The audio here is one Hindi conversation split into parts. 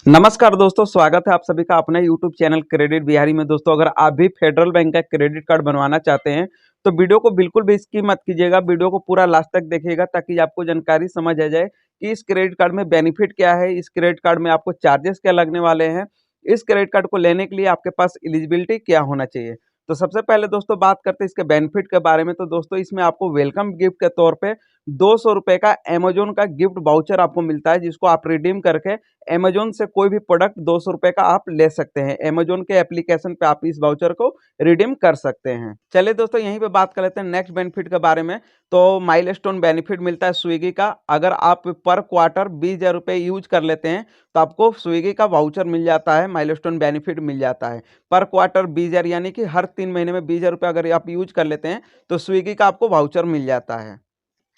नमस्कार दोस्तों, स्वागत है आप सभी का अपने YouTube चैनल क्रेडिट बिहारी में। दोस्तों, अगर आप भी फेडरल बैंक का क्रेडिट कार्ड बनवाना चाहते हैं तो वीडियो को बिल्कुल भी स्किप मत कीजिएगा। वीडियो को पूरा लास्ट तक देखिएगा ताकि आपको जानकारी समझ आ जाए कि इस क्रेडिट कार्ड में बेनिफिट क्या है, इस क्रेडिट कार्ड में आपको चार्जेस क्या लगने वाले हैं, इस क्रेडिट कार्ड को लेने के लिए आपके पास एलिजिबिलिटी क्या होना चाहिए। तो सबसे पहले दोस्तों बात करते हैं इसके बेनिफिट के बारे में। तो दोस्तों, इसमें आपको वेलकम गिफ्ट के तौर पे 200 रुपए का अमेजोन का गिफ्ट वाउचर आपको मिलता है, जिसको आप रिडीम करके अमेजोन से कोई भी प्रोडक्ट 200 रुपए का आप ले सकते हैं। अमेजोन के एप्लीकेशन पे आप इस वाउचर को रिडीम कर सकते हैं। चलिए दोस्तों, यहीं पे बात कर लेते हैं नेक्स्ट बेनिफिट के बारे में। तो माइलस्टोन बेनिफिट मिलता है स्विगी का। अगर आप पर क्वार्टर 20,000 रुपए यूज कर लेते हैं तो आपको स्विगी का वाउचर मिल जाता है, माइलस्टोन बेनिफिट मिल जाता है। पर क्वार्टर 20,000 यानी कि हर 3 महीने में 20,000 रुपए अगर आप यूज कर लेते हैं तो स्विगी का आपको वाउचर मिल जाता है।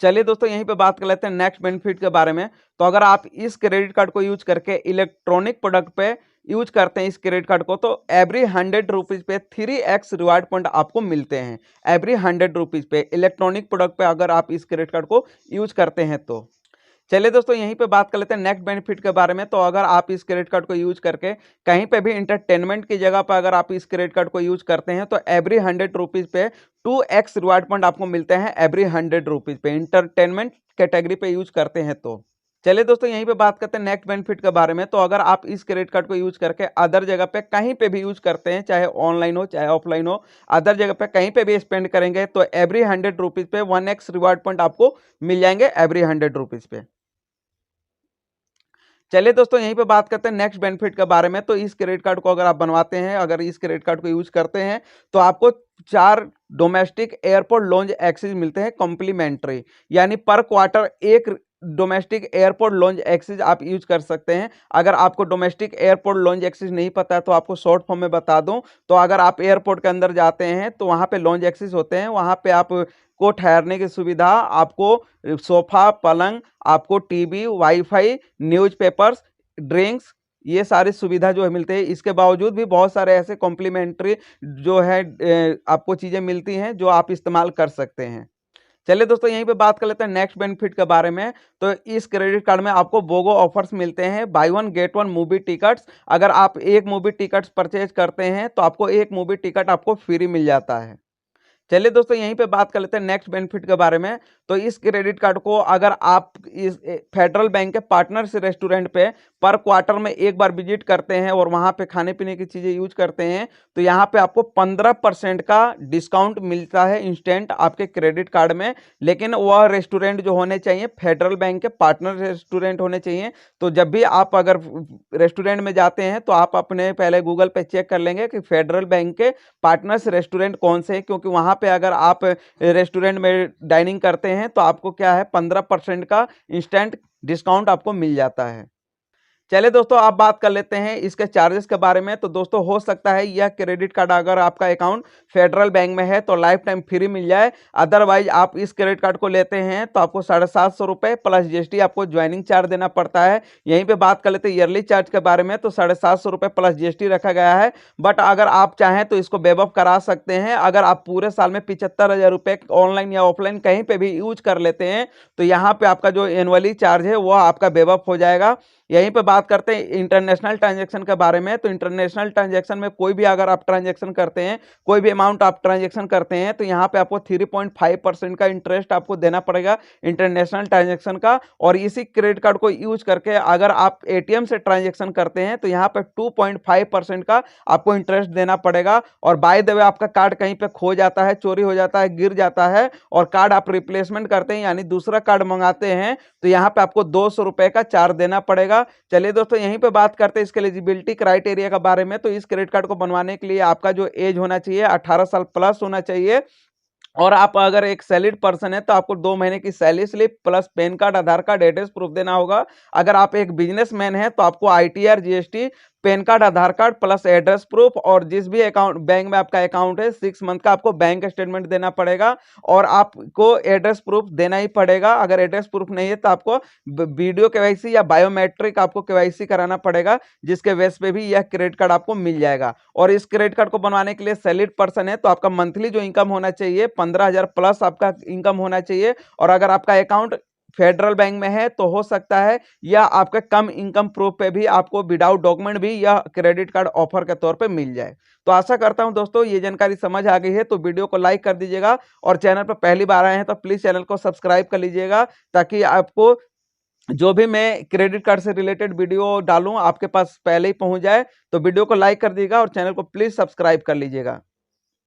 चलिए दोस्तों, यहीं पे बात कर लेते हैं नेक्स्ट बेनिफिट के बारे में। तो अगर आप इस क्रेडिट कार्ड को यूज करके इलेक्ट्रॉनिक प्रोडक्ट पे यूज करते हैं इस क्रेडिट कार्ड को, तो एवरी 100 रुपीज पे 3x रिवार्ड पॉइंट आपको मिलते हैं। एवरी 100 रुपीज पे इलेक्ट्रॉनिक प्रोडक्ट पे अगर आप इस क्रेडिट कार्ड को यूज करते हैं तो। चलिए दोस्तों, यहीं पे बात कर लेते हैं नेक्स्ट बेनिफिट के बारे में। तो अगर आप इस क्रेडिट कार्ड को यूज करके कहीं पे भी इंटरटेनमेंट की जगह पर अगर आप इस क्रेडिट कार्ड को यूज करते हैं तो एवरी 100 रुपीज पे 2x रिवार्ड पॉइंट आपको मिलते हैं। एवरी 100 रुपीज पे इंटरटेनमेंट कैटेगरी पे यूज करते हैं तो। चलिए दोस्तों, यहीं पे बात करते हैं नेक्स्ट बेनिफिट के बारे में। तो अगर आप इस क्रेडिट कार्ड को यूज करके अदर जगह पे कहीं पे भी यूज करते हैं, चाहे ऑनलाइन हो चाहे ऑफलाइन हो, अदर जगह पे कहीं पे भी स्पेंड करेंगे तो एवरी 100 रुपीज पे 1x रिवार्ड पॉइंट आपको मिल जाएंगे एवरी 100 रुपीज पे। चलिए दोस्तों, यहीं पे बात करते हैं नेक्स्ट बेनिफिट के बारे में। तो इस क्रेडिट कार्ड को अगर आप बनवाते हैं, अगर इस क्रेडिट कार्ड को यूज करते हैं तो आपको 4 डोमेस्टिक एयरपोर्ट लॉन्ज एक्सेस मिलते हैं कॉम्प्लीमेंट्री। यानी पर क्वार्टर एक डोमेस्टिक एयरपोर्ट लॉन्ज एक्सेस आप यूज कर सकते हैं। अगर आपको डोमेस्टिक एयरपोर्ट लॉन्ज एक्सेस नहीं पता है तो आपको शॉर्ट फॉर्म में बता दूं, तो अगर आप एयरपोर्ट के अंदर जाते हैं तो वहां पे लॉन्ज एक्सेस होते हैं। वहां पे आप को ठहरने की सुविधा, आपको सोफा पलंग, आपको टीवी, वाईफाई, न्यूज़पेपर्स, ड्रिंक्स, ये सारी सुविधा जो है मिलते हैं। इसके बावजूद भी बहुत सारे ऐसे कॉम्प्लीमेंट्री जो है आपको चीज़ें मिलती हैं जो आप इस्तेमाल कर सकते हैं। चलिए दोस्तों, यहीं पे बात कर लेते हैं नेक्स्ट बेनिफिट के बारे में। तो इस क्रेडिट कार्ड में आपको बोगो ऑफर्स मिलते हैं। By one get one movie tickets. अगर आप एक मूवी टिकट्स परचेज करते हैं तो आपको एक मूवी टिकट आपको फ्री मिल जाता है। चलिए दोस्तों, यहीं पे बात कर लेते हैं नेक्स्ट बेनिफिट के बारे में। तो इस क्रेडिट कार्ड को अगर आप इस फेडरल बैंक के पार्टनर्स रेस्टोरेंट पे पर क्वार्टर में एक बार विजिट करते हैं और वहां पे खाने पीने की चीजें यूज करते हैं तो यहाँ पे आपको 15% का डिस्काउंट मिलता है इंस्टेंट आपके क्रेडिट कार्ड में। लेकिन वह रेस्टोरेंट जो होने चाहिए फेडरल बैंक के पार्टनर रेस्टोरेंट होने चाहिए। तो जब भी आप अगर रेस्टोरेंट में जाते हैं तो आप अपने पहले गूगल पे चेक कर लेंगे कि फेडरल बैंक के पार्टनर्स रेस्टोरेंट कौन से हैं, क्योंकि वहां पे अगर आप रेस्टोरेंट में डाइनिंग करते हैं तो आपको क्या है 15% का इंस्टेंट डिस्काउंट आपको मिल जाता है। चलिए दोस्तों, आप बात कर लेते हैं इसके चार्जेस के बारे में। तो दोस्तों, हो सकता है यह क्रेडिट कार्ड अगर आपका अकाउंट फेडरल बैंक में है तो लाइफ टाइम फ्री मिल जाए। अदरवाइज आप इस क्रेडिट कार्ड को लेते हैं तो आपको 750 रुपये प्लस जीएसटी आपको ज्वाइनिंग चार्ज देना पड़ता है। यहीं पे बात कर लेते हैं ईयरली चार्ज के बारे में। तो 750 रुपये प्लस जीएसटी रखा गया है। बट अगर आप चाहें तो इसको वेव ऑफ करा सकते हैं। अगर आप पूरे साल में 75,000 रुपये ऑनलाइन या ऑफलाइन कहीं पर भी यूज कर लेते हैं तो यहाँ पे आपका जो एनुअली चार्ज है वह आपका वेव ऑफ हो जाएगा। यहीं पे बात करते हैं इंटरनेशनल ट्रांजैक्शन के बारे में। तो इंटरनेशनल ट्रांजैक्शन में कोई भी अगर आप ट्रांजैक्शन करते हैं, कोई भी अमाउंट आप ट्रांजैक्शन करते हैं तो यहाँ पे आपको 3.5% का इंटरेस्ट आपको देना पड़ेगा इंटरनेशनल ट्रांजैक्शन का। और इसी क्रेडिट कार्ड को यूज करके अगर आप एटीएम से ट्रांजैक्शन करते हैं तो यहाँ पे 2.5% का आपको इंटरेस्ट देना पड़ेगा। और बाय द वे आपका कार्ड कहीं पे खो जाता है, चोरी हो जाता है, गिर जाता है और कार्ड आप रिप्लेसमेंट करते हैं यानी दूसरा कार्ड मंगाते हैं तो यहाँ पे आपको 200 रुपए का चार्ज देना पड़ेगा। चलिए दोस्तों, यहीं पे बात करते हैं इसके एलिजिबिलिटी क्राइटेरिया के बारे में। तो इस क्रेडिट कार्ड को बनवाने के लिए आपका जो एज होना चाहिए 18 साल प्लस होना चाहिए। और आप अगर एक सैलरीड पर्सन है तो आपको 2 महीने की salary slip plus PAN card, Aadhaar card, address proof देना होगा। अगर आप एक बिजनेसमैन है तो आपको ITR, GST, PAN card, Aadhaar card plus address proof और जिस भी अकाउंट बैंक में आपका अकाउंट है 6 मंथ का आपको बैंक स्टेटमेंट देना पड़ेगा। और आपको एड्रेस प्रूफ देना ही पड़ेगा। अगर एड्रेस प्रूफ नहीं है तो आपको वीडियो केवाईसी या बायोमेट्रिक आपको केवाईसी कराना पड़ेगा, जिसके बेस पे भी यह क्रेडिट कार्ड आपको मिल जाएगा। और इस क्रेडिट कार्ड को बनवाने के लिए सैलरीड पर्सन है तो आपका मंथली जो इनकम होना चाहिए 15,000 प्लस आपका इनकम होना चाहिए। और अगर आपका अकाउंट फेडरल बैंक में है तो हो सकता है, या आपके कम इनकम प्रूफ पे भी आपको विदाउट डॉक्यूमेंट भी यह क्रेडिट कार्ड ऑफर के तौर पे मिल जाए। तो आशा करता हूं दोस्तों ये जानकारी समझ आ गई है, तो वीडियो को लाइक कर दीजिएगा और चैनल पर पहली बार आए हैं तो प्लीज चैनल को सब्सक्राइब कर लीजिएगा, ताकि आपको जो भी मैं क्रेडिट कार्ड से रिलेटेड वीडियो डालूं आपके पास पहले ही पहुंच जाए। तो वीडियो को लाइक कर दीजिएगा और चैनल को प्लीज सब्सक्राइब कर लीजिएगा।